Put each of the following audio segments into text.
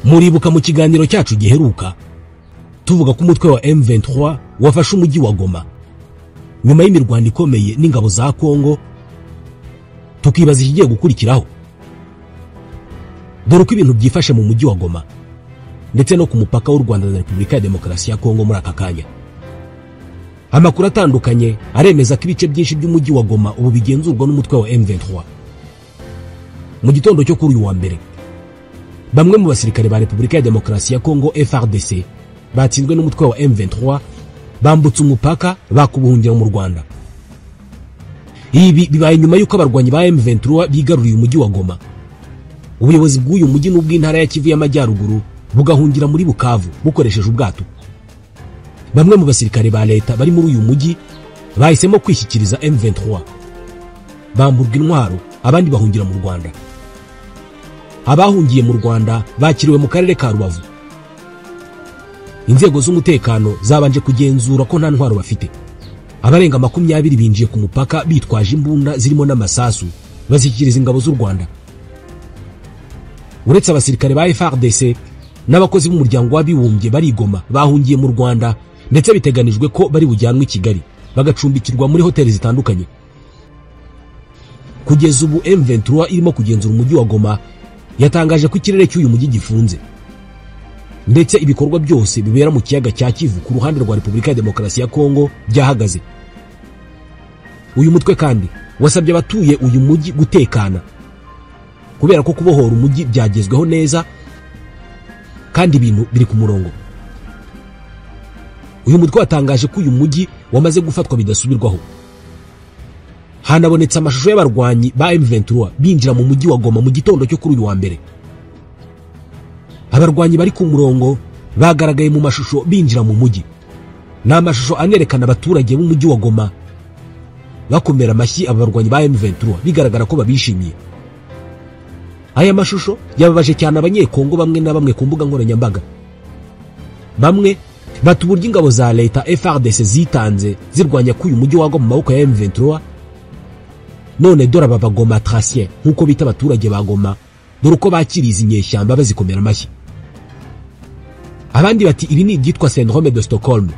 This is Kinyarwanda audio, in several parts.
Muribuka mu kiganiro cyacu giheruka tuvuga ko umutwe wa M23 wafashe umujyi wa Goma nyuma y'imirwano ikomeye n'ingabo za Kongo, tukibaza ikigiye gukurikiraho. Dore ko ibintu byifashe mu mujyi wa Goma ndetse no ku mupaka w'u Rwanda na Repubulika ya Demokarasi ya Kongo muri aka kanya. Amakuru atandukanye aremeza ko ibice byinshi by'umujyi wa Goma ubu bigenzurwa n'umutwe wa M23. Mu gitondo cyo kuri uyu wa mbere, bamwe mu basirikare ba Repubulika ya Demokarasi ya Kongo FARDC batsinzwe n'umutwe wa M23 bambutse umupaka bakubuhungira mu Rwanda. Ibi bibaye nyuma y'uko abarwanyi ba M23 bigaruriye umujyi wa Goma. Ubuyobozi bw'uyu mujyi n'ubw'intara ya Kivu y'Amajyaruguru bugahungira muri Bukavu bukoresheje ubwato. Bamwe mu basirikare ba leta bari muri uyu mujyi bahisemo kwishyikiriza M23, bamburwa intwaro, abandi bahungira mu Rwanda. Abahungiye mu Rwanda bakiriwe mu karere ka Rubavu. Inzego z'umutekano zabanje kugenzura ko nta ntwaro bafite. Abarenga 20 binjiye ku mupaka bitwaje imbunda zirimo n'amasasu bazikiriza ingabo z'u Rwanda. Uretse abasirikare ba FARDC n'abakozi b'umuryango w'abibumbye bari Goma bahungiye mu Rwanda, ndetse biteganijwe ko bari bujyanwe i Kigali bagacumbikirwa muri hoteli zitandukanye. Kugeza ubu M23 irimo kugenzura umujyi wa Goma yatangaje ko ikirere cy'uyu mujyi gifunze, ndetse ibikorwa byose bibera mu kiyaga cya Kivu ku ruhande rwa Repubulika ya Demokarasi ya Kongo byahagaze. Uyu mutwe kandi wasabye abatuye uyu mujyi gutekana kubera ko kubohora umujyi byagezweho neza kandi ibintu biri ku murongo. Uyu mutwe watangaje ko uyu mujyi wamaze gufatwa bidasubirwaho. Hanabonetse amashusho y'abarwanyi ba M23 binjira mu mujyi wa Goma mu gitondo cyo kuri uyu wa mbere. Abarwanyi bari ku murongo bagaragaye mu mashusho binjira mu mujyi. Ni amashusho anerekana abaturage b'umujyi wa Goma bakomera amashyi abarwanyi ba M23 bigaragara ko babishimiye. Aya mashusho yababaje cyane abanyekongo bamwe na bamwe ku mbuga nkoranyambaga. Bamwe batuburya ingabo za leta FARDC zitanze zirwanya ko uyu mujyi wa Goma mu maboko ya M23. None dore aba Goma Tracien nkuko bita abaturage ba Goma, dore uko bakiriza inyeshyamba bazikomera amashyi. Abandi bati ibi ni ibyitwa syndrome de Stockholm,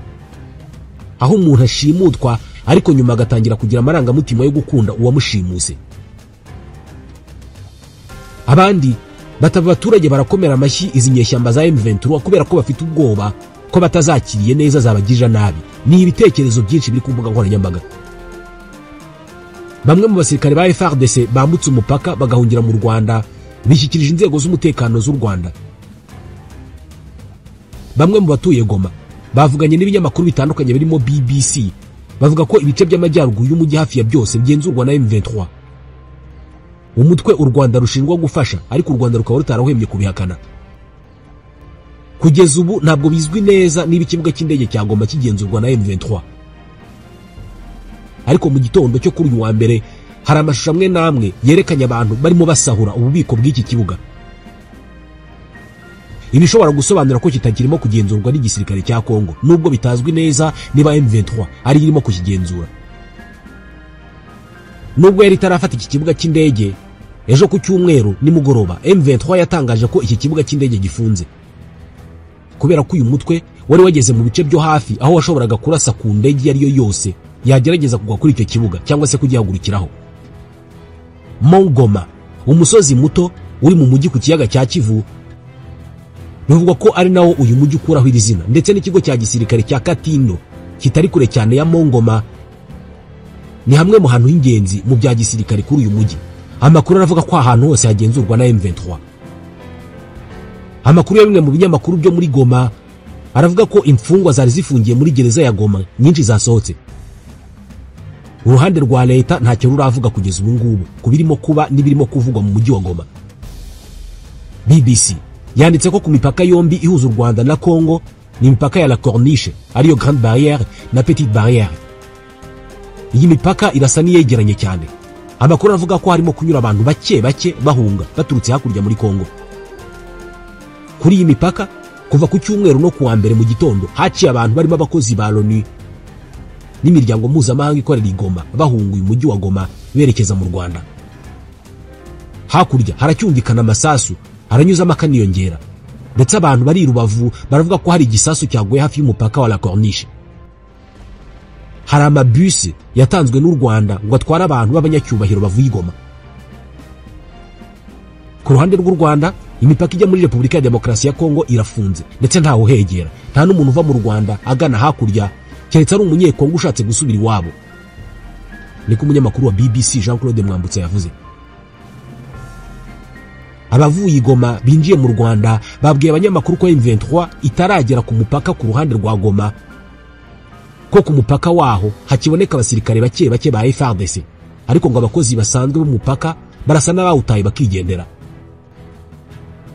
aho umuntu ashimutwa ariko nyuma agatangira kugira amarangamutima yo gukunda uwamushimuse. Abandi bataba abaturage barakomera amashyi izi nyeshyamba za M23 kubera ko bafite ubwoba ko batazakiriye neza zabagirira nabi. Ni ibitekerezo byinshi biri ku mbuga nkoranyambaga. Bamwe mu basirikare ba FARDC bambutse umupaka bagahungira mu Rwanda bishyikirije inzego z'umutekano z'u Rwanda. Bamwe mu batuye Goma bavuganye n'ibinyamakuru bitandukanye birimo BBC bavuga ko ibice by'amajyaruguru y'umujyi hafi ya byose byenzurwa na M23. Umutwe u Rwanda rushinjwa gufasha, ariko u Rwanda rukaba rutarahwemye kubihakana. Kugeza ubu ntabwo bizwi neza niba ikibuga cy'indege cya Goma kigenzurwa na M23. Ariko mu gitondo cyo kuri uyu wa mbere hari amashusho amwe n'amwe yerekanye abantu barimo basahura ububiko bw'iki kibuga. Ibi bishobora gusobanura ko kitakirimo kugenzurwa n'igisirikare cya Kongo, nubwo bitazwi neza niba M23 ari irimo kukigenzura. Nubwo yari tarafata iki kibuga cy'indege, ejo ku cyumweru nimugoroba M23 yatangaje ko iki kibuga cy'indege gifunze kubera ko uyu mutwe wari wageze mu bice byo hafi aho washoboraga kurasa ku ndege yari yo yose yagerageza kugwa kuri icyo kibuga cyangwa se kugihagurukiraho. Mongoma, umusozi muto uri mu mujyi ku kiyaga cya Kivu, bivugwa ko ari nawo uyu mujyi ukuraho iri zina, ndetse n'ikigo cya gisirikare cya Katindo kitari kure cyane ya Mongoma ni hamwe mu hantu h'ingenzi mu bya gisirikare kuri uyu mujyi. Amakuru aravuga ko ahantu hose hagenzurwa na M23. Amakuru ya bimwe mu binyamakuru byo muri Goma aravuga ko imfungwa zari zifungiye muri gereza ya Goma nyinshi zasohotse. Uruhande rwa leta ntacyo ruravuga kugeza ubu ngubu kubirimo kuba n'ibirimo kuvugwa mu mujyi wa Goma. BBC yanditse ko ku mipaka yombi ihuza u Rwanda na Kongo ni imipaka ya La Corniche, ariyo Grande Barrière na Petite Barrière. Iyi mipaka irasa niyegeranye cyane. Amakuru avuga ko harimo kunyura abantu bake bake bahunga baturutse hakurya muri Kongo. Kuri iyi mipaka kuva ku cyumweru no kuwa mbere mu gitondo haciye abantu barimo abakozi ba Loni n'imiryango mpuzamahanga ikorera i Goma bahunguye umujyi wa Goma berekeza mu Rwanda. Hakurya haracyumvikana amasasu aranyuzamo akaniyongera. ndetse abantu bari Rubavu baravuga ko hari igisasu cyaguye hafi y'umupaka wa La Corniche. Hari amabisi yatanzwe n'u Rwanda ngo atware abantu b'abanyacyubahiro bavuye Goma. Ku ruhande rw'u Rwanda, imipaka ijya muri Repubulika ya Demokarasi ya Kongo irafunze ndetse ntaho hegera, nta n'umuntu uva mu Rwanda agana hakurya keretse ari umunyekongo ushatse gusubira iwabo. Niko umunyamakuru wa BBC Jean Claude Mwambutsa yavuze. Abavuye Goma binjiye mu Rwanda babwiye abanyamakuru ko M23 itaragera ku mupaka ku ruhande rwa Goma, ko ku mupaka waho hakiboneka abasirikare bake bake ba FARDC, ariko ngo abakozi basanzwe b'umupaka barasa n'abawutaye bakigendera.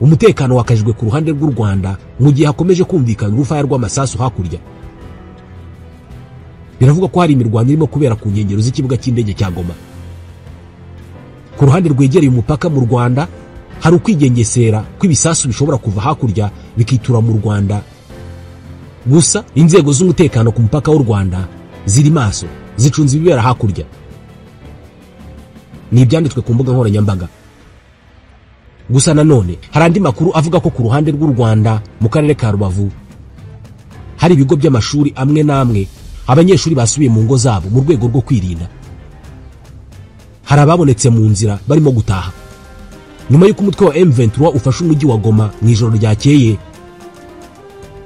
Umutekano wakajijwe ku ruhande rw'u Rwanda mu gihe hakomeje kumvikana urufaya rw'amasasu hakurya. Biravuga ko hari imirwano irimo kubera ku nkengero z'ikibuga cy'indege cya Goma. Ku ruhande rwegereye umupaka mu Rwanda hari ukwigengesera kw'ibisasu bishobora kuva hakurya bikitura mu Rwanda. Gusa inzego z'umutekano ku mupaka w'u Rwanda ziri maso, zicunze ibibera hakurya. Ni ibyanditswe ku mbuga nkoranyambaga. Gusa nanone hari andi makuru avuga ko ku ruhande rw'u Rwanda mu karere ka Rubavu hari ibigo by'amashuri amwe n'amwe abanyeshuri basubiye mu ngo zabo mu rwego rwo kwirinda. Hari ababonetse mu nzira barimo gutaha nyuma y'uko umutwe wa M23 ufashe umujyi wa Goma mu ijoro ryakeye.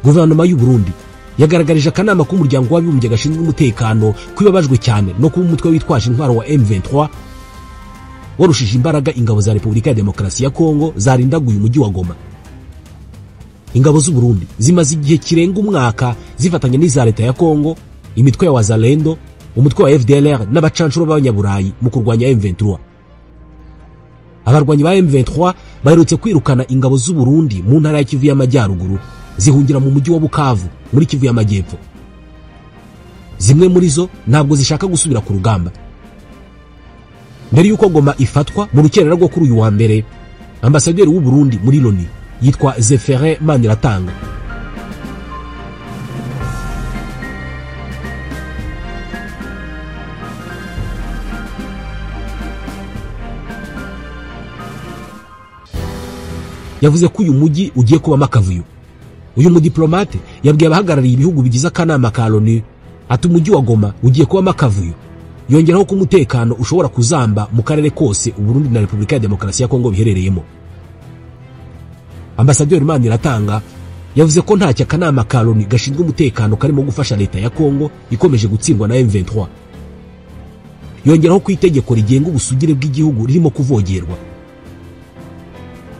Guverinoma y'u Burundi yagaragarije akanama k'umuryango w'abibumbye gashinzwe umutekano kwibabajwe cyane no kuba umutwe witwaje intwaro wa M23 warushije imbaraga ingabo za Repubulika ya Demokarasi ya Kongo zarindaguye umujyi wa Goma. Ingabo z'u Burundi zimaze igihe kirenga umwaka zifatanya n'iza leta ya Kongo, imitwe ya Wazalendo, umutwe wa FDLR n'abacancuro b'abanyaburayi mu kurwanya M23. Abarwanyi ba M23 baherutse kwirukana ingabo z'u Burundi mu ntara ya Kivu y'Amajyaruguru zihungira mu mujyi wa Bukavu muri Kivu y'Amajyepfo. Zimwe muri zo ntabwo zishaka gusubira ku rugamba. Mbere yuko Goma ifatwa mu rukerera rwo kuri uyu wa mbere, ambasaderi w'u Burundi muri Loni yitwa Zephirin Maniratanga yavuze ko uyu mujyi ugiye kubamo akavuyo. Uyu mudiplomate yabwiye abahagarariye ibihugu bigize akanama ka Loni ati umujyi wa Goma ugiye kubamo akavuyo, yongeraho ko umutekano ushobora kuzamba mu karere kose u Burundi na Repubulika ya Demokarasi ya Kongo biherereyemo. Ambasaderi Maniratanga yavuze ko ntacyo akanama ka Loni gashinzwe umutekano karimo gufasha leta ya Kongo ikomeje gutsindwa na M23. Yongeraho ko itegeko rigenga ubusugire bw'igihugu ririmo kuvogerwa.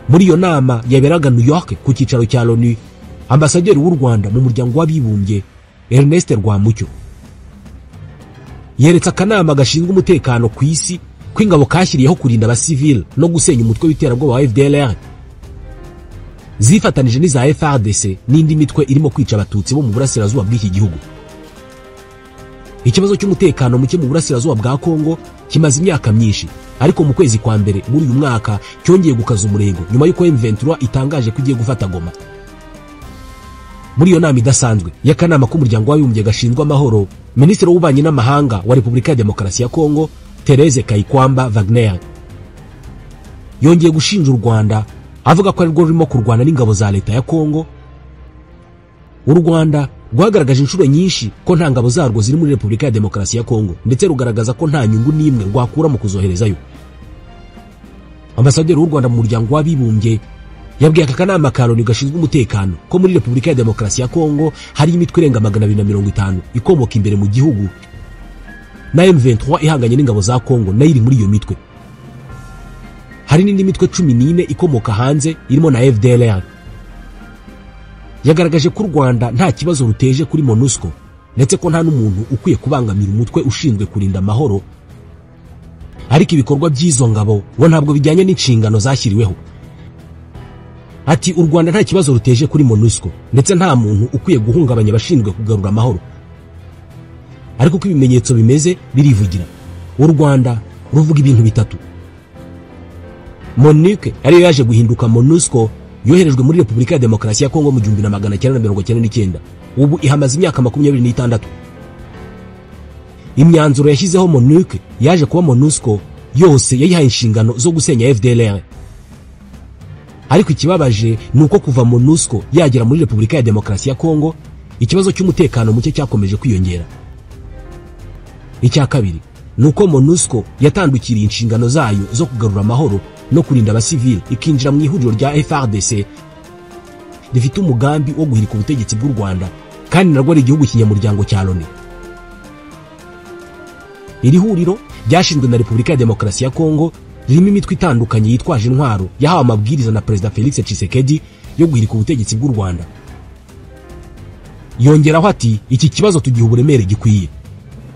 Muri iyo nama yaberaga New York ku cyicaro cya Loni, ambasaderi w'u Rwanda mu muryango w'abibumbye Ernest Rwamucyo yeretse akanama gashinzwe umutekano ku isi ko ingabo kashyiriyeho kurinda abasivile no gusenya umutwe w'iterabwoba wa FDLR zifatanije n'iza FARDC n'indi mitwe irimo kwica abatutsi bo mu burasirazuba bw'iki gihugu. Ikibazo cy'umutekano muke mu burasirazuba bwa Kongo kimaze imyaka myinshi, ariko mu kwezi kwa mbere muri uyu mwaka cyongeye gukaza umurego nyuma y'uko M23 itangaje ko igiye gufata Goma. Muri iyo nama idasanzwe y'akanama k'umuryango w'abibumbye gashinzwe amahoro, Minisitiri w'ububanyi n'amahanga wa Repubulika ya Demokarasi ya Kongo Therese Kayikwamba Wagner yongeye gushinja u Rwanda avuga ko ari rwo rurimo kurwana n'ingabo za leta ya Kongo. U Rwanda rwagaragaje inshuro nyinshi ko nta ngabo zarwo ziri muri Repubulika ya Demokarasi ya Kongo, ndetse rugaragaza ko nta nyungu n'imwe rwakura mu kuzoherezayo. Ambasaderi w'u Rwanda mu muryango w'abibumbye yabwiye aka kanama ka Loni gashinzwe umutekano ko muri Repubulika ya Demokarasi ya Kongo hari imitwe irenga 250 ikomoka imbere mu gihugu, na M23 ihanganye n'ingabo za Kongo nayo iri muri iyo mitwe. Hari n'indi mitwe 14 ikomoka hanze irimo na FDLR. Yagaragaje ko u Rwanda nta kibazo ruteje kuri MONUSCO, ndetse ko nta n'umuntu ukwiye kubangamira umutwe ushinzwe kurinda amahoro, ariko ibikorwa by'izo ngabo ngo ntabwo bijyanye n'inshingano zashyiriweho. Ati u Rwanda nta kibazo ruteje kuri MONUSCO, ndetse nta muntu ukwiye guhungabanya abashinzwe kugarura amahoro. Ariko ko ibimenyetso bimeze birivugira. U Rwanda ruvuga ibintu bitatu. MONUC ariyo yaje guhinduka MONUSCO yoherejwe muri Repubulika ya Demokarasi ya Kongo mu 1999, ubu ihamaze imyaka 26. Imyanzuro yashyizeho MONUC yaje kuba MONUSCO yose yayihaye inshingano zo gusenya FDLR. ariko ikibabaje ni uko kuva MONUSCO yagera muri Repubulika ya Demokarasi ya Kongo ikibazo cy'umutekano muke cyakomeje kwiyongera. Icya kabiri ni uko MONUSCO yatandukiriye inshingano zayo zo kugarura amahoro no kurinda abasivili ikinjira mu ihuriro rya FARDC rifite umugambi wo guhirika ubutegetsi bw'u Rwanda kandi narwo ari igihugu kinyamuryango cya Loni. Iri huriro ryashinzwe na Repubulika ya Demokarasi ya Kongo ririmo imitwe itandukanye yitwaje intwaro yahawe amabwiriza na Perezida Felix Tshisekedi yo guhirika ubutegetsi bw'u Rwanda. Yongeraho ati iki kibazo tugiha uburemere gikwiye.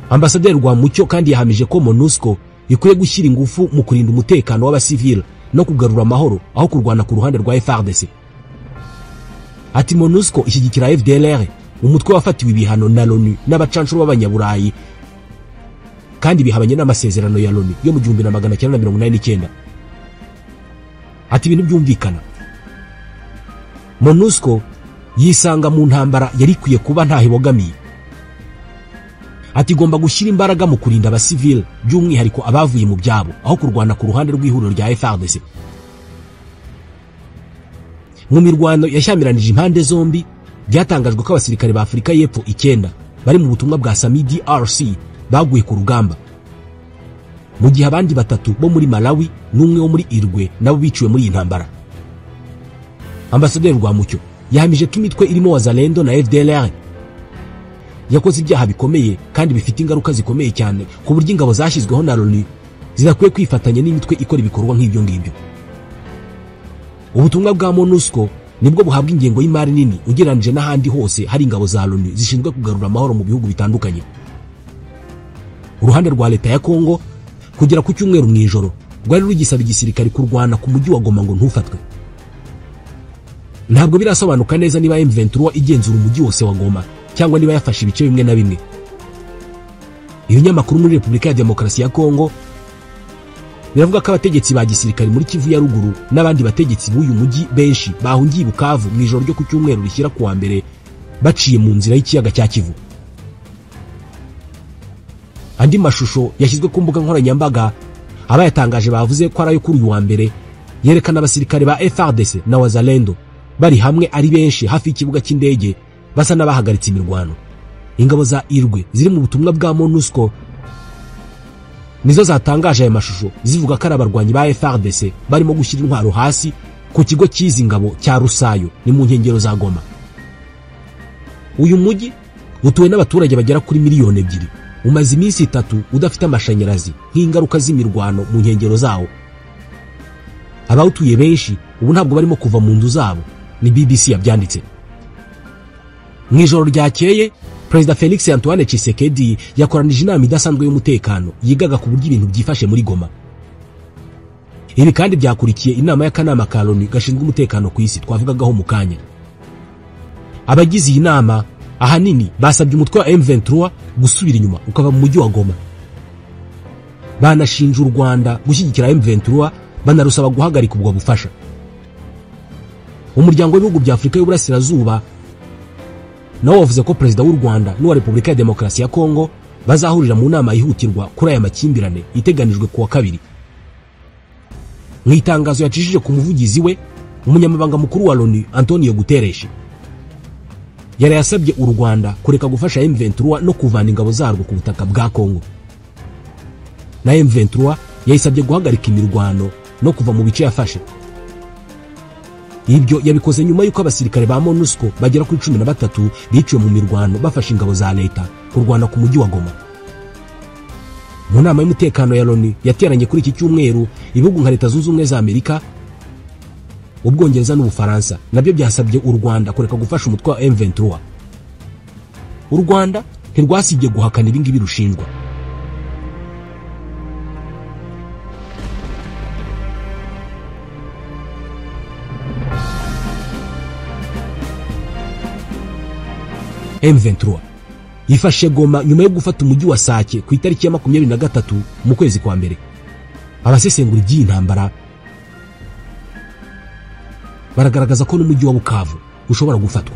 Ambasaderi Rwamucyo kandi yahamije ko MONUSCO ikwiye gushyira ingufu mu kurinda umutekano w'abasivili no kugarura amahoro aho kurwana ku ruhande rwa FARDC. Ati MONUSCO ishyigikira FDLR, umutwe wafatiwe ibihano na Loni n'abacanshuro b'abanyaburayi kandi bihabanye n'amasezerano ya Loni yo mu 1989. Ati ibintu byumvikana. MONUSCO yisanga mu ntambara yari ikwiye kuba ntaho ibogamiye. Ati igomba gushyira imbaraga mu kurinda abasivili by'umwihariko abavuye mu byabo aho kurwana ku ruhande rw'ihuriro rya FARDC. Mu mirwano yashyamiranyije impande zombi byatangajwe ko abasirikare ba Afurika y'Epfo 9 bari mu butumwa bwa SAMI DRC baguye ku rugamba, mu gihe abandi 3 bo muri Malawi n'umwe wo muri Irwe nabo biciwe muri iyi ntambara. Ambasaderi Rwamucyo yahamije ko imitwe irimo Wazalendo na FDLR yakoze ibyaha bikomeye kandi bifite ingaruka zikomeye cyane ku buryo ingabo zashyizweho na Loni zidakwiye kwifatanya n'imitwe ikora ibikorwa nk'ibyo ngibyo. Ubutumwa bwa MONUSCO nibwo buhabwa ingengo y'imari nini ugereranije n'ahandi hose hari ingabo za Loni zishinzwe kugarura amahoro mu bihugu bitandukanye. Uruhande rwa leta ya Kongo kugera ku cyumweru mu ijoro rwari rugisaba igisirikare kurwana ku mujyi wa Goma ngo ntufatwe. Ntabwo birasobanuka neza niba M23 igenzura umujyi wose wa Goma cyangwa niba yafashe ibice bimwe na bimwe. Iyo nyamakuru muri Repubulika ya Demokarasi ya Kongo biravuga ko abategetsi ba gisirikare muri Kivu ya ruguru n'abandi bategetsi b'uyu mujyi benshi bahungiye Bukavu mu ijoro ryo ku cyumweru rishyira ku wa mbere baciye mu nzira y'ikiyaga cya Kivu. Andi mashusho yashyizwe ku mbuga nkoranyambaga abayatangaje bavuze ko arayo kuri uyu wa mbere yerekana abasirikare ba FARDC na Wazalendo bari hamwe ari benshi hafi y'ikibuga cy'indege basa n'abahagaritse imirwano. Ingabo za Irwe ziri mu butumwa bwa MONUSCO nizo zatangaje aya mashusho zivuga ko ari abarwanyi ba FARDC barimo gushyira intwaro hasi ku kigo cy'izi ngabo cya Rusayo ni mu nkengero za Goma. Uyu mujyi utuwe n'abaturage bagera kuri miliyoni 2, umaze iminsi 3 udafite amashanyarazi nk'ingaruka z'imirwano mu nkengero zawo. Abawutuye benshi ubu ntabwo barimo kuva mu nzu zabo, ni BBC yabyanditse. Mu ijoro ryakeye Perezida Felix Antoine Tshisekedi yakoranije inama idasanzwe y'umutekano yigaga ku buryo ibintu byifashe muri Goma. Ibi kandi byakurikiye inama y'akanama ka Loni gashinzwe umutekano ku isi twavugagaho mu kanya. Abagize iyi nama ahanini basabye umutwe wa M23 gusubira inyuma ukava mu mujyi wa Goma. Banashinja u Rwanda gushyigikira M23 banarusaba guhagarika ubwo bufasha. Umuryango w'ibihugu bya Afurika y'Uburasirazuba nawo wavuze ko Perezida w'u Rwanda n'uwa Repubulika ya Demokarasi ya Kongo bazahurira mu nama yihutirwa kuri aya makimbirane iteganijwe ku wa 2. Mu itangazo yacishije ku muvugizi we, umunyamabanga mukuru wa Loni Antonio Guterres yari yasabye u Rwanda kureka gufasha M23 no kuvana ingabo zarwo ku butaka bwa Kongo. Na M23 yayisabye guhagarika imirwano no kuva mu bice yafashe. Ibyo yabikoze nyuma y'uko abasirikare ba MONUSCO bagera kuri 13 biciwe mu mirwano bafashe ingabo za leta kurwana ku mujyi wa Goma. Mu nama y'umutekano ya Loni yateranye kuri iki cyumweru, ibihugu nka Leta Zunze Ubumwe za Amerika, Ubwongereza n'Ubufaransa nabyo byasabye u Rwanda kureka gufasha umutwe wa M23. U Rwanda ntirwasibye guhakana ibingibi rushinjwa. M23 yifashe Goma nyuma yo gufata umujyi wa Sake ku itariki ya 23 mu kwezi kwa mbere. Abasesengura iby'iyi ntambara baragaragaza ko n'umujyi wa Bukavu ushobora gufatwa.